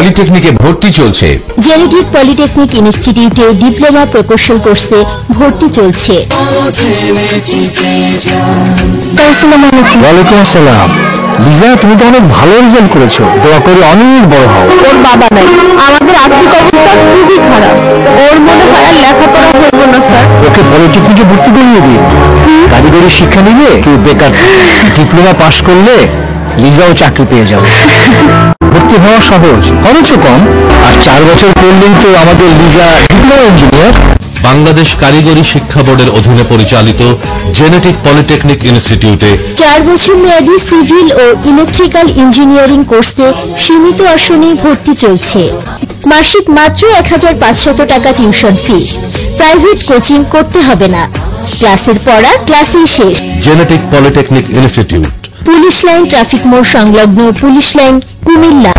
পলিটেকনিকে ভর্তি চলছে। Genetic polytechnic ইনস্টিটিউটে ডিপ্লোমা প্রকৌশল কোর্সে ভর্তি চলছে। ওয়ালাইকুম আসসালাম। লিজা, তুমি তো অনেক ভালো রেজাল্ট করেছো, দোয়া করি অনেক বড় হও। ওর বাবা নাই, আমাদের আর্থিক অবস্থা খুবই খারাপ, ওর মনে হয় আর লেখাপড়া হইব না স্যার। ওকে পলিটেকনিকে ভর্তি করিয়ে দিন, কারিগরি শিক্ষা নিলে কেউ বেকার। ডিপ্লোমা পাশ করলে লিজাও চাকরি পেয়ে যাবে। ভর্তি হওয়া সহজ, খরচও কম, আর 4 বছর পড়লেই তো আমাদের লিজা ডিপ্লোমা ইঞ্জিনিয়ার। বাংলাদেশ কারিগরি শিক্ষা বোর্ডের অধীনে পরিচালিত জেনেটিক পলিটেকনিক ইনস্টিটিউটে 4 বছর মেয়াদী সিভিল ও ইলেকট্রিক্যাল ইঞ্জিনিয়ারিং কোর্সে সীমিত আসনে ভর্তি চলছে। মাসিক মাত্র 1500 টাকা টিউশন ফি। প্রাইভেট কোচিং করতে হবে না, ক্লাসের পড়া ক্লাসেই শেষ। Genetic polytechnic institute, police line traffic মোড় সংলগ্ন পুলিশ লাইন, কুমিল্লা।